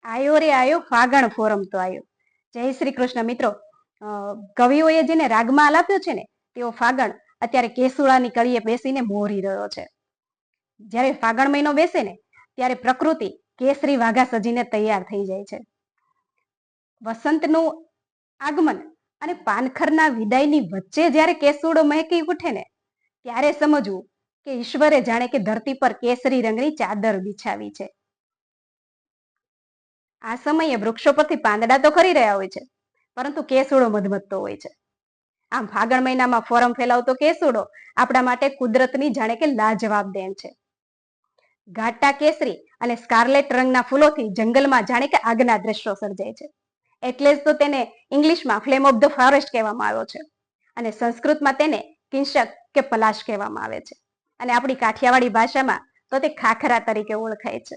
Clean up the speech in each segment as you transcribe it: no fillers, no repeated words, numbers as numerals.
આયો રે આયો ફાગણ ફોરમ તો આયો. જય શ્રી કૃષ્ણ મિત્રો. કવિઓએ જેને રાગમાલ આપ્યો છે ને તેઓ ફાગણ અત્યારે કેસુડાની કળીએ બેસીને મોરી રહ્યો છે. જ્યારે ફાગણ મહિનો બેસે ને ત્યારે પ્રકૃતિ કેસરી વાઘા સજીને તૈયાર થઈ જાય છે. વસંતનું આગમન અને પાનખરના વિદાયની વચ્ચે જ્યારે કેસુડો મહેકી ઉઠે ને ત્યારે સમજવું કે ઈશ્વરે જાણે કે ધરતી પર કેસરી રંગની ચાદર બિછાવી છે. આ સમયે વૃક્ષો પરથી પાંદડા તો ખરી રહ્યા હોય છે, પરંતુ કેસુડો મધમધતો હોય છે. આમ ફાગણ મહિનામાં ફોરમ ફેલાવતો કેસુડો આપણા માટે કુદરતની જાણે કે લાજવાબ દેન છે. ઘાટા કેસરી અને સ્કાર્લેટ રંગના ફૂલોથી જંગલમાં જાણે કે આગના દ્રશ્યો સર્જાય છે. એટલે જ તો તેને ઇંગ્લિશમાં ફ્લેમ ઓફ ધ ફોરેસ્ટ કહેવામાં આવ્યો છે અને સંસ્કૃતમાં તેને કિંશક કે પલાશ કહેવામાં આવે છે અને આપણી કાઠિયાવાડી ભાષામાં તો તે ખાખરા તરીકે ઓળખાય છે.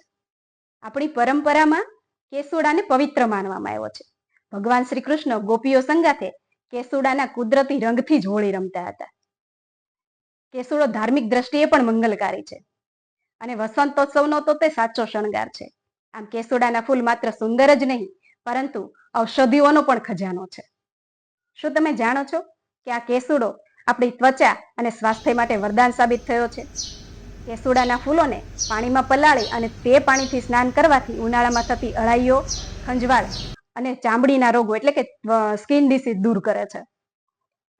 આપણી પરંપરામાં કેસુડાને પવિત્ર માનવામાં આવ્યો છે. ભગવાન શ્રી કૃષ્ણ ગોપીઓ સંગાથે કેસુડાના કુદરતી રંગથી જ હોળી રમતા હતા. કેસુડો ધાર્મિક દ્રષ્ટિએ પણ મંગલકારી છે અને વસંતોત્સવનો તો તે સાચો શણગાર છે. આમ કેસુડાના ફૂલ માત્ર સુંદર જ નહીં પરંતુ ઔષધિઓનો પણ ખજાનો છે. શું તમે જાણો છો કે આ કેસુડો આપણી ત્વચા અને સ્વાસ્થ્ય માટે વરદાન સાબિત થયો છે? કેસુડાના ફૂલોને પાણીમાં પલાળી અને તે પાણીથી સ્નાન કરવાથી ઉનાળામાં થતી અળાઈઓ, ખંજવાળ અને ચામડીના રોગો એટલે કે સ્કિન ડિસીઝ દૂર કરે છે.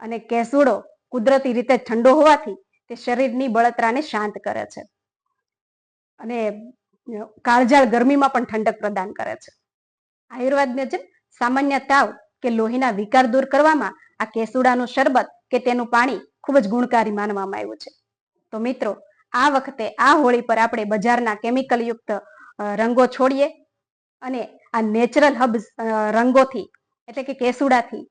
અને કેસુડો કુદરતી રીતે ઠંડો હોવાથી તે શરીરની બળતરાને શાંત કરે છે અને કાળઝાળ ગરમીમાં પણ ઠંડક પ્રદાન કરે છે. આયુર્વેદને જે સામાન્ય તાવ કે લોહીના વિકાર દૂર કરવામાં આ કેસુડાનું શરબત કે તેનું પાણી ખૂબ જ ગુણકારી માનવામાં આવ્યું છે. તો મિત્રો, આ વખતે આ હોળી પર આપણે બજારના કેમિકલ યુક્ત રંગો છોડીએ અને આ નેચરલ હબ રંગોથી એટલે કે કેસુડાથી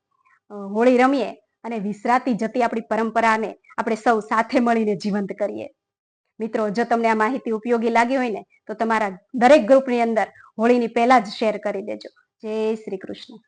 હોળી રમીએ અને વિસરાતી જતી આપણી પરંપરાને આપણે સૌ સાથે મળીને જીવંત કરીએ. મિત્રો, જો તમને આ માહિતી ઉપયોગી લાગી હોય ને તો તમારા દરેક ગ્રુપની અંદર હોળીની પહેલા જ શેર કરી દેજો. જય શ્રી કૃષ્ણ.